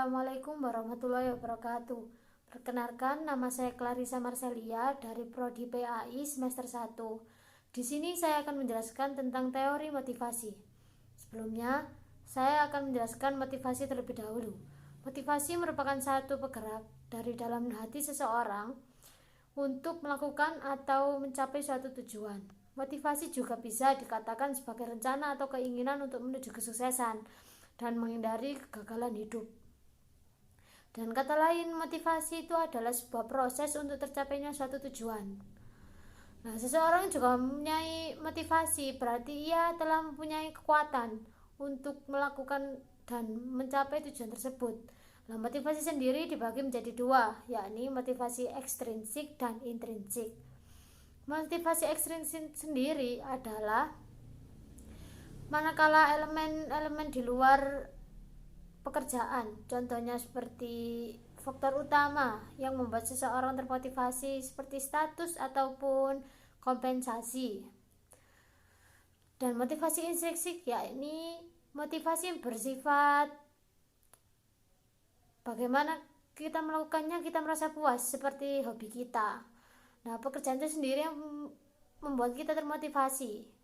Assalamualaikum warahmatullahi wabarakatuh. Perkenalkan, nama saya Clarissa Marcelia dari Prodi PAI semester 1. Di sini saya akan menjelaskan tentang teori motivasi. Sebelumnya, saya akan menjelaskan motivasi terlebih dahulu. Motivasi merupakan satu penggerak dari dalam hati seseorang untuk melakukan atau mencapai suatu tujuan. Motivasi juga bisa dikatakan sebagai rencana atau keinginan untuk menuju kesuksesan dan menghindari kegagalan hidup. Dan kata lain, motivasi itu adalah sebuah proses untuk tercapainya suatu tujuan. Nah, seseorang juga mempunyai motivasi, berarti ia telah mempunyai kekuatan untuk melakukan dan mencapai tujuan tersebut. Nah, motivasi sendiri dibagi menjadi dua, yakni motivasi ekstrinsik dan intrinsik. Motivasi ekstrinsik sendiri adalah manakala elemen-elemen di luar pekerjaan, contohnya seperti faktor utama yang membuat seseorang termotivasi seperti status ataupun kompensasi. Dan motivasi intrinsik yakni motivasi yang bersifat bagaimana kita melakukannya kita merasa puas, seperti hobi kita. Nah, pekerjaan itu sendiri yang membuat kita termotivasi.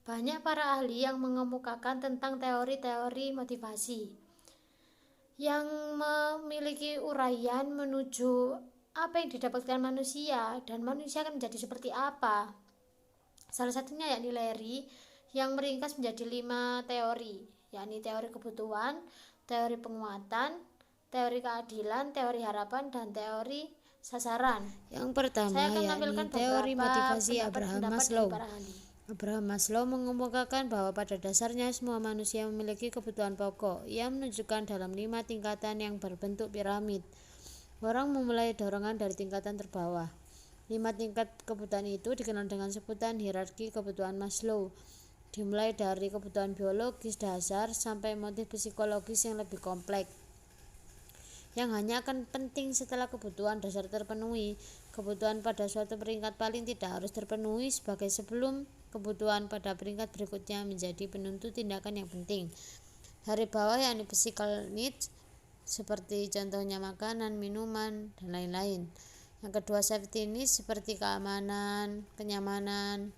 Banyak para ahli yang mengemukakan tentang teori-teori motivasi yang memiliki uraian menuju apa yang didapatkan manusia dan manusia akan menjadi seperti apa. Salah satunya yakni Larry yang meringkas menjadi 5 teori, yakni teori kebutuhan, teori penguatan, teori keadilan, teori harapan, dan teori sasaran. Yang pertama yakni teori motivasi Abraham Maslow. Abraham Maslow mengemukakan bahwa pada dasarnya semua manusia memiliki kebutuhan pokok. Ia menunjukkan dalam 5 tingkatan yang berbentuk piramid. Orang memulai dorongan dari tingkatan terbawah. 5 tingkat kebutuhan itu dikenal dengan sebutan hierarki kebutuhan Maslow. Dimulai dari kebutuhan biologis dasar sampai motif psikologis yang lebih kompleks, yang hanya akan penting setelah kebutuhan dasar terpenuhi. Kebutuhan pada suatu peringkat paling tidak harus terpenuhi sebagai sebelum kebutuhan pada peringkat berikutnya menjadi penuntut tindakan yang penting. Dari bawah yakni physical needs, seperti contohnya makanan, minuman, dan lain-lain. Yang kedua safety needs, seperti keamanan, kenyamanan.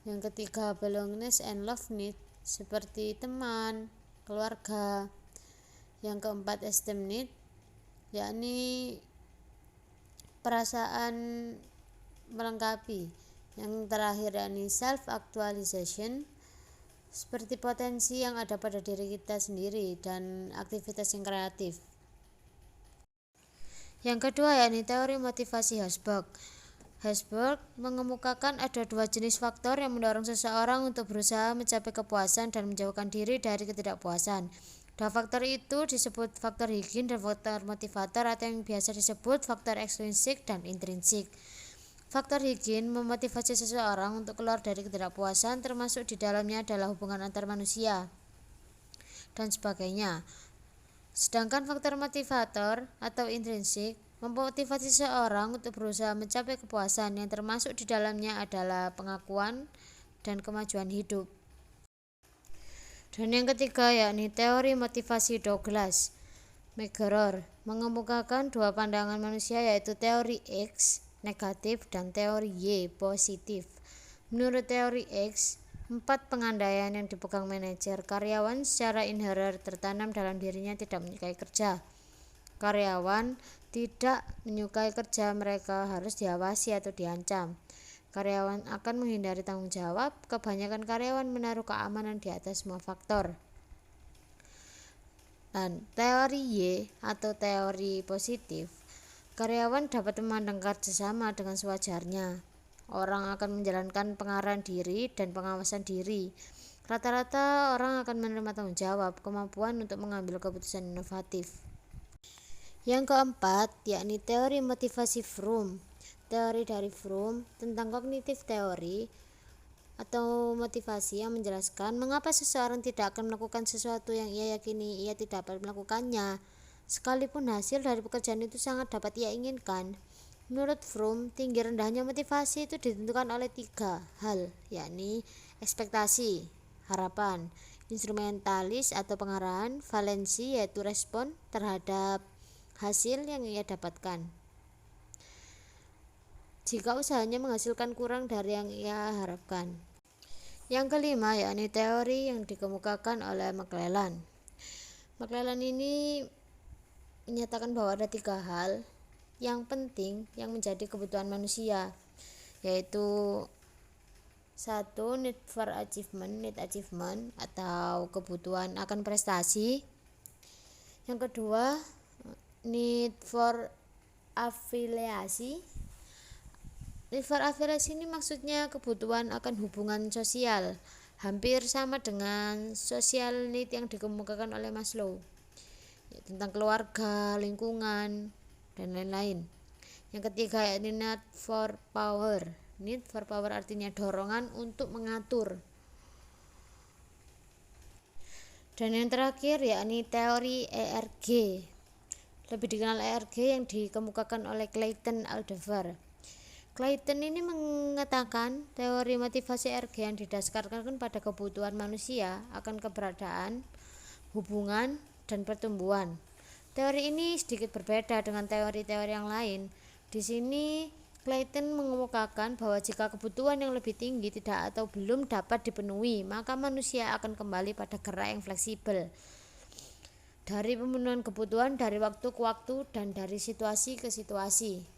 Yang ketiga belongingness and love needs, seperti teman, keluarga. Yang keempat esteem needs, yakni perasaan melengkapi. Yang terakhir yakni self actualization, seperti potensi yang ada pada diri kita sendiri dan aktivitas yang kreatif. Yang kedua yakni teori motivasi Herzberg. Herzberg mengemukakan ada 2 jenis faktor yang mendorong seseorang untuk berusaha mencapai kepuasan dan menjauhkan diri dari ketidakpuasan. 2 faktor itu disebut faktor Higgins dan faktor motivator, atau yang biasa disebut faktor ekstrinsik dan intrinsik. Faktor Higgins memotivasi seseorang untuk keluar dari ketidakpuasan, termasuk di dalamnya adalah hubungan antar manusia dan sebagainya. Sedangkan faktor motivator atau intrinsik memotivasi seseorang untuk berusaha mencapai kepuasan, yang termasuk di dalamnya adalah pengakuan dan kemajuan hidup. Dan yang ketiga yakni teori motivasi Douglas McGraw mengemukakan 2 pandangan manusia, yaitu teori X negatif dan teori Y positif. Menurut teori X, 4 pengandaian yang dipegang manajer. Karyawan secara inherent tertanam dalam dirinya tidak menyukai kerja. Karyawan tidak menyukai kerja, mereka harus diawasi atau diancam. Karyawan akan menghindari tanggung jawab. Kebanyakan karyawan menaruh keamanan di atas semua faktor. Dan teori Y atau teori positif, karyawan dapat memandang kerjasama dengan sewajarnya. Orang akan menjalankan pengarahan diri dan pengawasan diri. Rata-rata orang akan menerima tanggung jawab, kemampuan untuk mengambil keputusan inovatif. Yang keempat yakni teori motivasi Fromm. Teori dari Fromm tentang kognitif teori atau motivasi yang menjelaskan mengapa seseorang tidak akan melakukan sesuatu yang ia yakini ia tidak dapat melakukannya, sekalipun hasil dari pekerjaan itu sangat dapat ia inginkan. Menurut Fromm, tinggi rendahnya motivasi itu ditentukan oleh 3 hal, yakni ekspektasi, harapan, instrumentalis atau pengarahan, valensi yaitu respon terhadap hasil yang ia dapatkan. Jika usahanya menghasilkan kurang dari yang ia harapkan. Yang kelima yakni teori yang dikemukakan oleh McClellan. McClellan ini menyatakan bahwa ada 3 hal yang penting yang menjadi kebutuhan manusia, yaitu 1. Need achievement atau kebutuhan akan prestasi. Yang kedua, need for afiliasi. Need for afiliasi ini maksudnya kebutuhan akan hubungan sosial, hampir sama dengan social need yang dikemukakan oleh Maslow, tentang keluarga, lingkungan, dan lain-lain. Yang ketiga yakni need for power. Need for power artinya dorongan untuk mengatur. Dan yang terakhir yakni teori ERG. Lebih dikenal ERG yang dikemukakan oleh Clayton Alderfer. Clayton ini mengatakan teori motivasi ERG yang didasarkan pada kebutuhan manusia akan keberadaan, hubungan, dan pertumbuhan. Teori ini sedikit berbeda dengan teori-teori yang lain. Di sini Clayton mengemukakan bahwa jika kebutuhan yang lebih tinggi tidak atau belum dapat dipenuhi, maka manusia akan kembali pada gerak yang fleksibel dari pemenuhan kebutuhan dari waktu ke waktu dan dari situasi ke situasi.